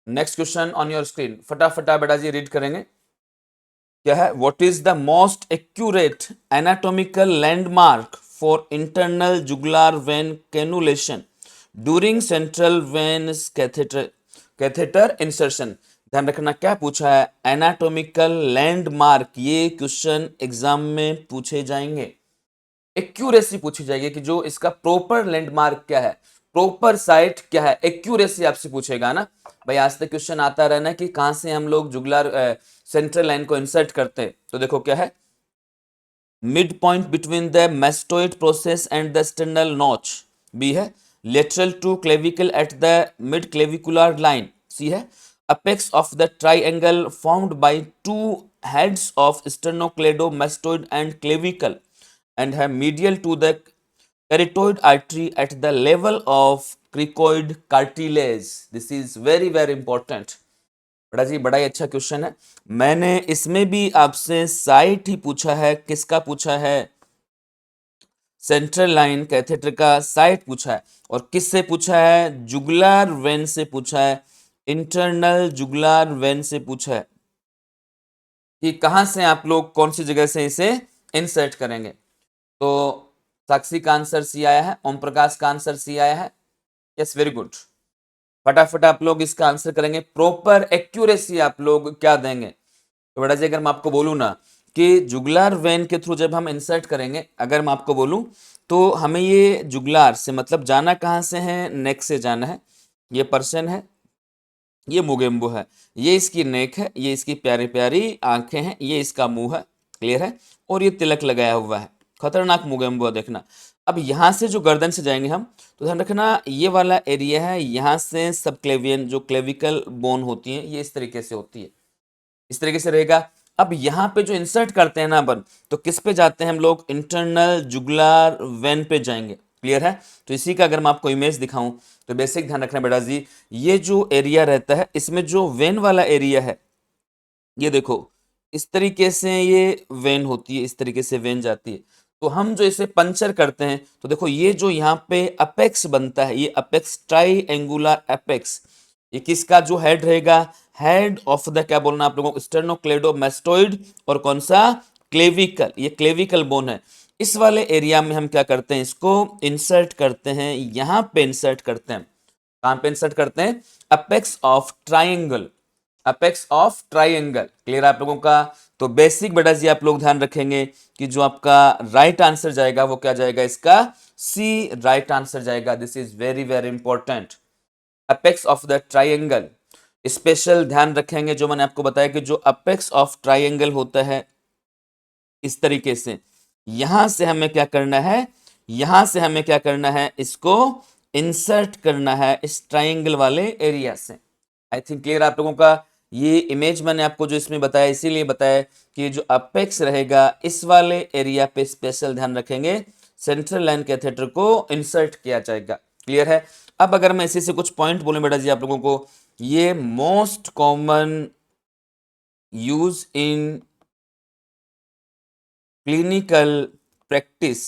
Next question on your screen, फटाफट आप बेटा जी रीड करेंगे। क्या है? What is the most accurate anatomical landmark for internal jugular vein cannulation during central veins catheter catheter insertion. ध्यान रखना क्या पूछा है, एनाटॉमिकल लैंडमार्क, ये क्वेश्चन एग्जाम में पूछे जाएंगे। एक्यूरेसी पूछी जाएगी कि जो इसका प्रॉपर लैंडमार्क क्या है, प्रॉपर साइट क्या है, एक्यूरेसी आपसे पूछेगा ना भाई। आज तक क्वेश्चन आता रहा ना कि कहां से हम लोग जुगुलर सेंट्रल लाइन को इंसर्ट करते हैं। तो देखो क्या है, mid point between the mastoid process and the sternal notch. B है lateral to clavicle at the mid clavicular line. C है apex of the triangle formed by two heads of sternocleidomastoid and clavicle and have medial to the carotid artery at the level of cricoid cartilage. This is very very important. बड़ा जी बड़ा ही अच्छा question है। मैंने इसमें भी आपसे site ही पूछा है, किसका पूछा है, सेंट्रल लाइन कैथेटर का साइट पूछा है। और किससे पूछा है, जुगुलर वेन से पूछा है, इंटरनल जुगुलर वेन से पूछा है कि कहां से आप लोग कौन सी जगह से इसे इंसर्ट करेंगे। तो साक्षी का आंसर सी आया है, ओम प्रकाश का आंसर सी आया है। Yes, very good. फटाफट आप लोग इसका आंसर करेंगे। प्रॉपर एक्यूरेसी आप लोग क्या देंगे? तो बेटा जी अगर मैं आपको बोलूं ना कि जुगुलर वेन के थ्रू जब हम इंसर्ट करेंगे, अगर मैं आपको बोलूं तो हमें ये जुगुलर से मतलब जाना कहां से है, नेक से जाना है। ये पर्सन है, ये मोगेम्बो है, ये इसकी नेक है, ये इसकी प्यारी प्यारी आंखें हैं, ये इसका मुंह है, क्लियर है, और ये तिलक लगाया हुआ है। खतरनाक मोगेम्बो है, देखना। अब यहाँ से जो गर्दन से जाएंगे हम, तो ध्यान रखना ये वाला एरिया है, यहाँ से सब क्लेवियन जो क्लेविकल बोन होती है ये इस तरीके से होती है, इस तरीके से रहेगा। अब यहाँ पे जो इंसर्ट करते हैं ना अपन, तो किस पे जाते हैं हम लोग, इंटरनल जुगुलर वेन पे जाएंगे, क्लियर है। तो इसी का अगर मैं आपको इमेज दिखाऊं तो बेसिक ध्यान रखना बेटा जी, ये जो एरिया रहता है इसमें जो वेन वाला एरिया है, ये देखो इस तरीके से ये वेन होती है, इस तरीके से वेन जाती है। तो हम जो इसे पंचर करते हैं तो देखो ये जो यहाँ पे अपेक्स बनता है, ये अपेक्स ट्राई एंगुलर अपेक्स, ये किसका जो हेड रहेगा, हेड ऑफ द क्या बोलना आप लोगों को, स्टेर्नोक्लेडोमास्टोइड, और कौन सा, क्लेविकल, ये क्लेविकल बोन है। इस वाले एरिया में हम क्या करते हैं, इसको इंसर्ट करते हैं, यहां पे इंसर्ट करते हैं। कहां पे इंसर्ट करते हैं, apex of triangle, apex of triangle, clear आप लोगों का। तो बेसिक बेटा जी आप लोग ध्यान रखेंगे कि जो आपका राइट आंसर जाएगा वो क्या जाएगा, इसका सी राइट आंसर जाएगा। This is very very important, apex of the triangle. Special ध्यान रखेंगे जो मैंने आपको बताया कि जो अपेक्स ऑफ ट्राइंगल होता है इस तरीके से, यहां से हमें क्या करना है, यहां से हमें क्या करना है, इसको इंसर्ट करना है इस ट्राइंगल वाले एरिया से। आई थिंक क्लियर आप लोगों का। ये इमेज मैंने आपको जो इसमें बताया इसीलिए बताया कि जो अपेक्स रहेगा इस वाले एरिया पे स्पेशल ध्यान रखेंगे, सेंट्रल लाइन कैथेटर को इंसर्ट किया जाएगा, क्लियर है। अब अगर मैं इसी से कुछ पॉइंट बोलूं बेटा जी आप लोगों को, ये most common use in clinical practice,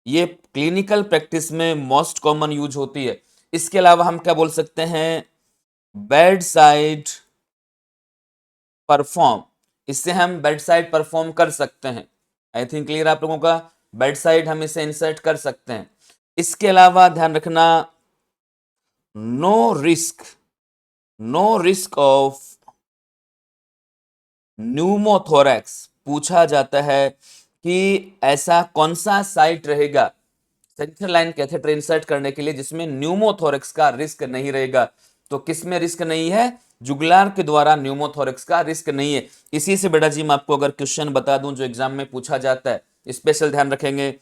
ये क्लिनिकल प्रैक्टिस में मोस्ट कॉमन यूज होती है। इसके अलावा हम क्या बोल सकते हैं, बेड साइड परफॉर्म, इससे हम बेड साइड परफॉर्म कर सकते हैं। आई थिंक क्लियर आप लोगों का, बेड साइड हम इसे इंसर्ट कर सकते हैं। इसके अलावा ध्यान रखना, no risk, no risk of pneumothorax, पूछा जाता है कि ऐसा कौन सा साइट रहेगा सेंट्रल लाइन कैथेटर इंसर्ट करने के लिए जिसमें न्यूमोथोरैक्स का रिस्क नहीं रहेगा। तो किस में रिस्क नहीं है, जुगुलार के द्वारा न्यूमोथोरैक्स का रिस्क नहीं है। इसी से बेटा जी मैं आपको अगर क्वेश्चन बता दूं जो एग्जाम में पूछा जाता है, स्पेशल ध्यान रखेंगे,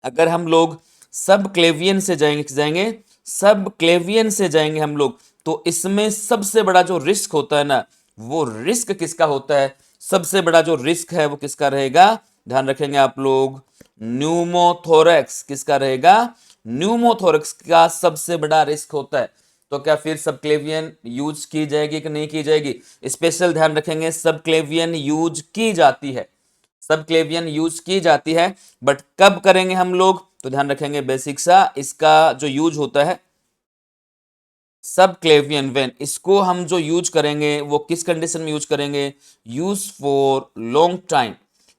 अगर हम लोग सब क्लेवियन से जाएंगे सब क्लेवियन से जाएंगे हम लोग, तो इसमें सबसे बड़ा जो रिस्क होता है ना, वो रिस्क किसका होता है, सबसे बड़ा जो रिस्क है वो किसका रहेगा, ध्यान रखेंगे आप लोग, न्यूमोथोरैक्स, किसका रहेगा, न्यूमोथोरैक्स का सबसे बड़ा रिस्क होता है। तो क्या फिर सब क्लेवियन यूज की जाएगी कि नहीं की जाएगी, स्पेशल ध्यान रखेंगे, सब क्लेवियन यूज की जाती है, सब क्लेवियन यूज की जाती है। बट कब करेंगे हम लोग, तो ध्यान रखेंगे बेसिक सा, इसका जो यूज होता है सब क्लेवियन वेन, इसको हम जो यूज करेंगे वो किस कंडीशन में यूज करेंगे? यूज फॉर लॉन्ग टाइम,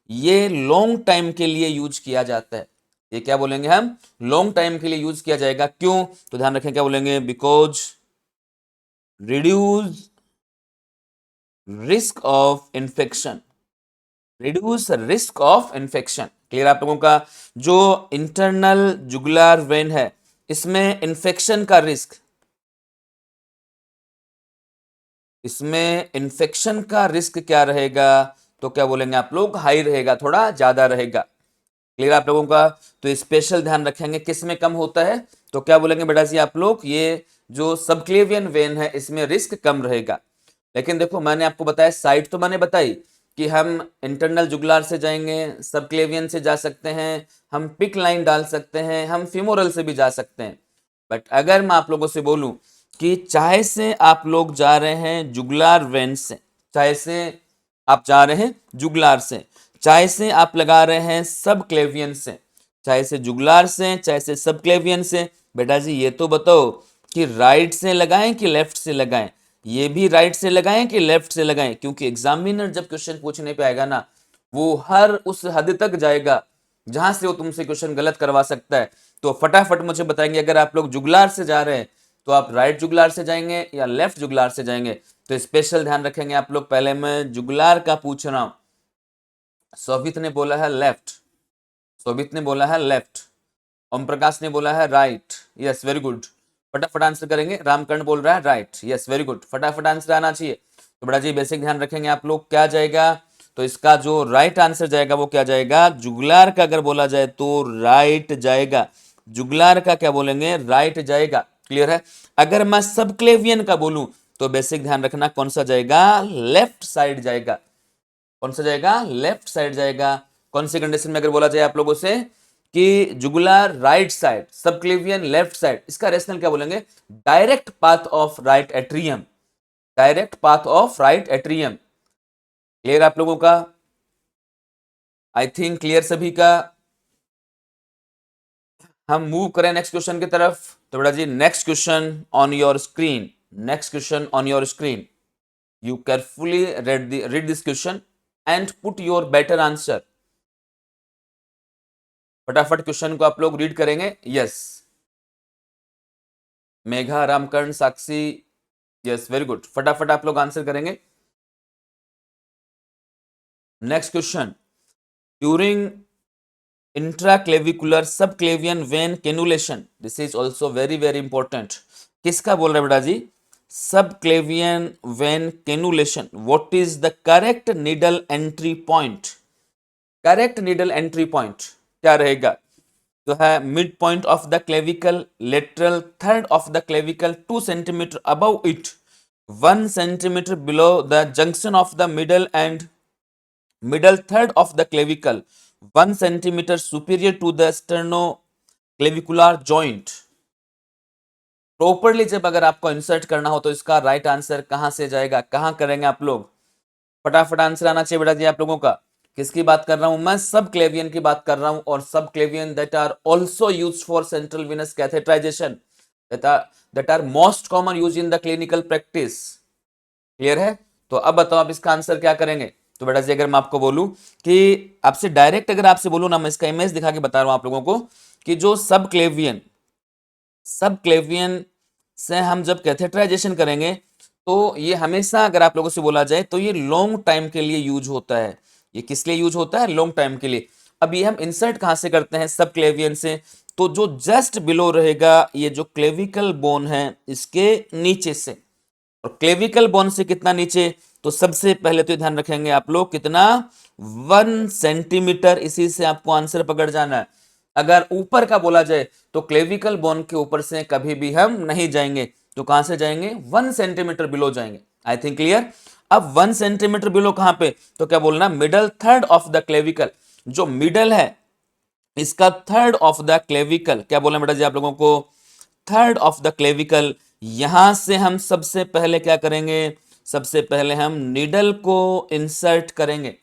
ये लॉन्ग टाइम के लिए यूज किया जाता है। ये क्या बोलेंगे हम? लॉन्ग टाइम के लिए यूज किया जाएगा। क्यों? तो ध्यान रखें क्या बोलेंगे? Because reduce risk of infection, reduce risk of infection. Clear आप लोगों का? जो इंटरनल जुगुलर वेन है इसमें इन्फेक्शन का रिस्क, इसमें इन्फेक्शन का रिस्क क्या रहेगा? तो क्या बोलेंगे आप लोग? हाई रहेगा, थोड़ा ज्यादा रहेगा। क्लियर आप लोगों का? तो स्पेशल ध्यान रखेंगे किस में कम होता है, तो क्या बोलेंगे बेटा जी आप लोग? ये जो सबक्लेवियन वेन है इसमें रिस्क कम रहेगा। लेकिन देखो मैंने आपको बताया, साइट तो मैंने बताई कि हम इंटरनल जुगुलार से जाएंगे, सबक्लेवियन से जा सकते हैं, हम पिक लाइन डाल सकते हैं, हम फिमोरल से भी जा सकते हैं। बट अगर मैं आप लोगों से बोलूं कि चाहे से आप लोग जा रहे हैं जुगुलार वेन से, चाहे से आप जा रहे हैं जुगुलार से, चाहे से आप लगा रहे हैं सब क्लेवियन से, चाहे से जुगुलार से चाहे से सब क्लेवियन से, बेटा जी ये तो बताओ कि राइट से लगाएं कि लेफ्ट से लगाएं? ये भी राइट से लगाएं कि लेफ्ट से लगाएं? क्योंकि एग्जामिनर जब क्वेश्चन पूछने पे आएगा ना, वो हर उस हद तक जाएगा जहां से वो तुमसे क्वेश्चन गलत करवा सकता है। तो फटाफट मुझे बताएंगे, अगर आप लोग जुगलार से जा रहे हैं तो आप राइट जुगलार से जाएंगे या लेफ्ट जुगलार से जाएंगे? तो स्पेशल ध्यान रखेंगे आप लोग। पहले मैं जुगलार का पूछ रहा हूं, शोभित ने बोला है लेफ्ट, शोभित ने बोला है लेफ्ट, ओम प्रकाश ने बोला है राइट। यस वेरी गुड, फटाफट आंसर करेंगे। रामकर्ण बोल रहा है राइट। यस वेरी गुड, फटाफट आंसर आना चाहिए। तो बड़ा जी बेसिक ध्यान रखेंगे आप लोग, क्या जाएगा? तो इसका जो राइट आंसर जाएगा वो क्या जाएगा? जुगलार का अगर बोला जाए तो राइट जाएगा। जुगलार का क्या बोलेंगे? राइट जाएगा। क्लियर है? अगर मैं सबक्लेवियन का बोलूं तो बेसिक ध्यान रखना कौन सा जाएगा? लेफ्ट साइड जाएगा। कौन सा जाएगा? लेफ्ट साइड जाएगा। कौन सी कंडीशन में अगर बोला जाए आप लोगों से कि jugular right side, subclavian left side, इसका रेशनल क्या बोलेंगे? Direct path of right atrium, direct path of right atrium. Clear आप लोगों का? आई थिंक क्लियर सभी का। हम मूव करें नेक्स्ट क्वेश्चन की तरफ। तो बेटा जी next question on your screen, next question on your screen, you carefully read this question and put your better answer। फटाफट क्वेश्चन को आप लोग रीड करेंगे। Yes Megha, Ramkaran, Sakshi, yes very good, फटाफट आप लोग आंसर करेंगे। Next question, during intraclavicular subclavian vein cannulation, this is also very very important. किसका बोल रहा है बेटा जी? Subclavian vein cannulation, what is the correct needle entry point? Correct needle entry point क्या रहेगा? जो है mid point of the clavicle, lateral third of the clavicle 2 centimetre above it, 1 centimetre below the junction of the middle and middle third of the clavicle, 1 centimetre superior to the sternoclavicular joint. Properly जब अगर आपको insert करना हो तो इसका right answer कहां से जाएगा? कहां करेंगे आप लोग? फटाफट आंसर आना चाहिए बेटा जी आप लोगों का। किसकी बात कर रहा हूं मैं? सब क्लेवियन की बात कर रहा हूं, और subclavian that are also used for central venous catheterisation, that are most common use in the clinical practice. Clear है? तो अब बताओ आप इसका आंसर क्या करेंगे? तो बेटा जी अगर मैं आपको बोलूं कि आपसे डायरेक्ट अगर आपसे बोलूं ना, मैं इसका इमेज दिखा के बता रहा हूं आप लोगों को कि जो सब क्लेवियन, सब क्लेवियन से हम जब कैथेटराइजेशन करेंगे तो ये हमेशा अगर आप लोगों से बोला जाए तो ये लॉन्ग टाइम के लिए यूज होता है। ये किस लिए यूज होता है? लॉन्ग टाइम के लिए। अब ये हम इंसर्ट कहां से करते हैं? सब क्लेवियन से। तो जो जस्ट बिलो रहेगा ये जो क्लेविकल बोन है इसके नीचे से, और क्लेविकल बोन से कितना नीचे? तो सबसे पहले तो ध्यान रखेंगे आप लोग कितना? 1 सेंटीमीटर। इसी से आपको आंसर पकड़ जाना है। अगर ऊपर का बोला जाए तो क्लेविकल बोन के ऊपर से कभी भी हम नहीं जाएंगे, तो कहां से जाएंगे? 1 सेंटीमीटर बिलो जाएंगे। I think clear. अब 1 सेंटीमीटर बिलो कहां पे? तो क्या बोलना? Middle third of the clavicle, जो मिडल है इसका थर्ड ऑफ द क्लेविकल, क्या बोलना बेटा जी आप लोगों को? Third of the clavicle. यहां से हम सबसे पहले क्या करेंगे? सबसे पहले हम निडल को इंसर्ट करेंगे।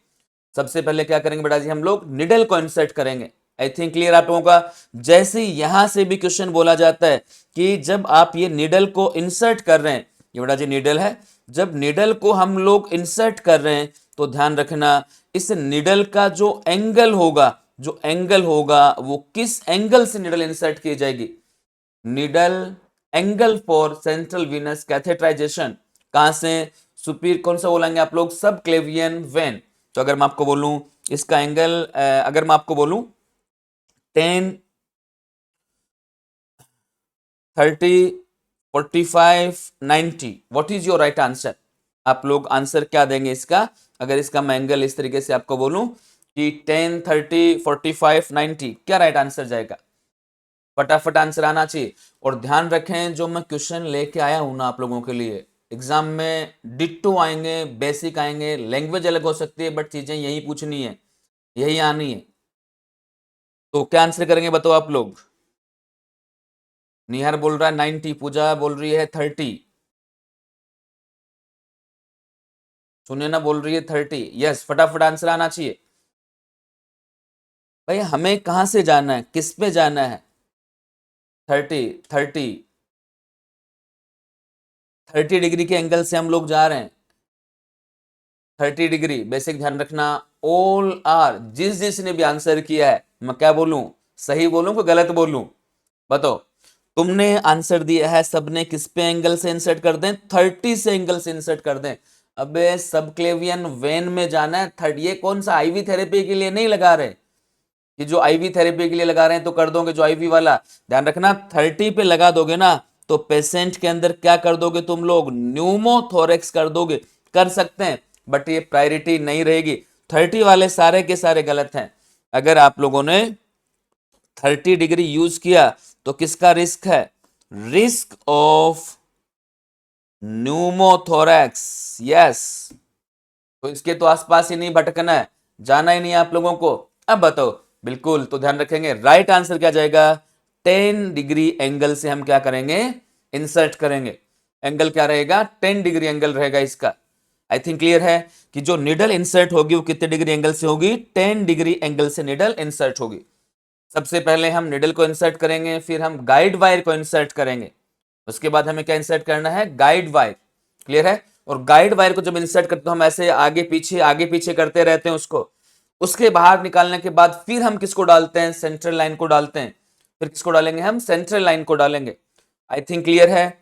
सबसे पहले क्या करेंगे बेटा जी? हम लोग निडल को इंसर्ट करेंगे। आई थिंक क्लियर आप लोगों का। जैसे यहां से भी क्वेश्चन बोला जाता है कि जब आप ये निडल को इंसर्ट कर रहे हैं, ये बड़ा जी निडल है, जब निडल को हम लोग इंसर्ट कर रहे हैं तो ध्यान रखना इस निडल का जो एंगल होगा वो किस एंगल से निडल इंसर्ट की जाएगी। Needle angle for central venous catheterisation कहां से, सुपीरियर कौन सा बोलेंगे आप लोग, सब क्लेवियन वेन। तो अगर मैं आपको बोलूं इसका एंगल, अगर मैं आपको बोलूं 10, 30, 45, 90, what is your right answer. आप लोग आंसर क्या देंगे इसका, अगर इसका मैं एंगल इस तरीके से आपको बोलूं कि 10, 30, 45, 90, क्या राइट आंसर जाएगा। फटाफट आंसर आना चाहिए। और ध्यान रखें जो मैं क्वेश्चन लेके आया हूं ना आप लोगों के लिए, एग्जाम में डिट्टो आएंगे, बेसिक आएंगे, लैंग्वेज अलग हो सकती है बट चीजें यही पूछनी है, यही आनी है। तो क्या आंसर करेंगे बताओ आप लोग। निहार बोल रहा है 90, पूजा बोल रही है 30, सुनैना बोल रही है 30। यस, फटाफट आंसर आना चाहिए भाई। हमें कहां से जाना है, किस पे जाना है। 30, 30, 30 डिग्री के एंगल से हम लोग जा रहे हैं। 30 डिग्री, बेसिक ध्यान रखना। ऑल आर, जिसने भी आंसर किया है, मैं क्या बोलूं, सही बोलूं कि गलत बोलूं, बताओ। तुमने आंसर दिया है, सबने किस पे एंगल से इंसर्ट कर दें, 30 से एंगल से इंसर्ट कर दें। अबे सबक्लेवियन वेन में जाना है 30। ये कौन सा आईवी थेरेपी के लिए नहीं लगा रहे, कि जो आईवी थेरेपी के लिए लगा रहे हैं तो कर दोगे जो आईवी वाला, ध्यान रखना 30 पे लगा दोगे ना तो पेशेंट के अंदर क्या कर दोगे तुम लोग, न्यूमोथोरेक्स कर दोगे। कर सकते हैं बट ये प्रायोरिटी नहीं रहेगी। 30 वाले सारे के सारे गलत हैं। अगर आप लोगों ने 30 डिग्री यूज किया तो किसका रिस्क है, रिस्क ऑफ न्यूमोथोरेक्स। यस, तो इसके तो आसपास ही नहीं भटकना है, जाना ही नहीं है आप लोगों को। अब बताओ, बिल्कुल तो ध्यान रखेंगे राइट आंसर क्या जाएगा, 10 डिग्री एंगल से हम क्या करेंगे, इंसर्ट करेंगे। एंगल क्या रहेगा, 10 डिग्री एंगल रहेगा इसका। आई थिंक क्लियर है कि जो निडल इंसर्ट होगी वो कितने डिग्री एंगल से होगी, 10 डिग्री एंगल से निडल इंसर्ट होगी। सबसे पहले हम निडल को इंसर्ट करेंगे, फिर हम गाइड वायर को इंसर्ट करेंगे, उसके बाद हमें क्या इंसर्ट करना है, गाइड वायर। क्लियर है। और गाइड वायर को जब इंसर्ट करते हैं हम ऐसे आगे पीछे करते रहते हैं उसको, उसके बाहर निकालने के बाद फिर हम किसको डालते हैं, सेंट्रल लाइन को डालते हैं। फिर किसको डालेंगे, हम सेंट्रल लाइन को डालेंगे। आई थिंक क्लियर है।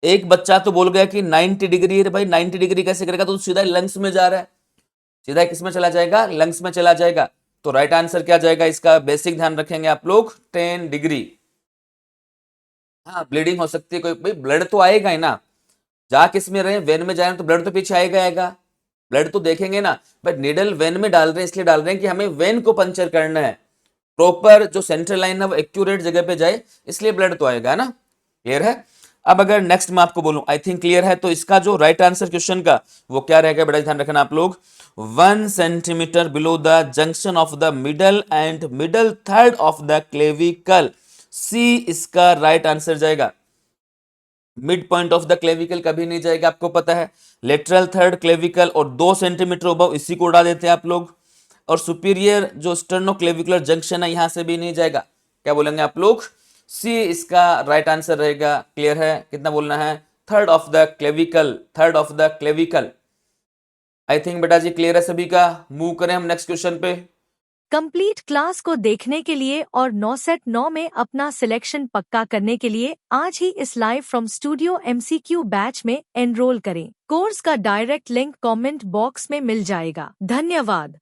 एक बच्चा तो बोल गया कि 90 डिग्री है, भाई 90 डिग्री कैसे करेगा, तो सीधा लंग्स में जा रहा है, सीधा किस में चला जाएगा, लंग्स में चला जाएगा। तो राइट आंसर क्या जाएगा इसका, बेसिक ध्यान रखेंगे आप लोग, 10 डिग्री। हाँ ब्लीडिंग हो सकती है कोई, भाई ब्लड तो आएगा ही ना, जा किस में रहे, वेन में जा रहे हैं तो ब्लड तो पीछे आएगा, ब्लड तो देखेंगे ना। बट निडल वेन में डाल रहे हैं, इसलिए डाल रहे हैं कि हमें वेन को पंचर करना है, प्रॉपर जो सेंट्रल लाइन है वो एक्यूरेट जगह पे जाए, इसलिए ब्लड तो आएगा ना। क्लियर है। अब अगर नेक्स्ट मैं आपको बोलूं, आई थिंक क्लियर है, तो इसका जो राइट आंसर क्वेश्चन का वो क्या रहेगा, बड़ा ध्यान रखना आप लोग। 1 centimetre below the junction of the middle and middle third of the clavicle, C इसका राइट आंसर जाएगा। Mid point of the clavicle कभी नहीं जाएगा, आपको पता है। लेटरल थर्ड क्लेविकल और 2 सेंटीमीटर अबव इसी को उड़ा देते हैं आप लोग। और सुपीरियर जो स्टर्नोक्लेविकुलर जंक्शन है यहां से भी नहीं जाएगा, क्या बोलेंगे आप लोग, सी इसका राइट आंसर रहेगा। क्लियर है, कितना बोलना है, third of the clavicle, third of the clavicle. I think बेटा जी क्लियर है सभी का। मूव करें हम नेक्स्ट क्वेश्चन पे। कंप्लीट क्लास को देखने के लिए और 9 सेट 9 में अपना सिलेक्शन पक्का करने के लिए आज ही इस live from studio MCQ batch में एनरोल करें। कोर्स का डायरेक्ट लिंक कमेंट बॉक्स में मिल जाएगा। धन्यवाद।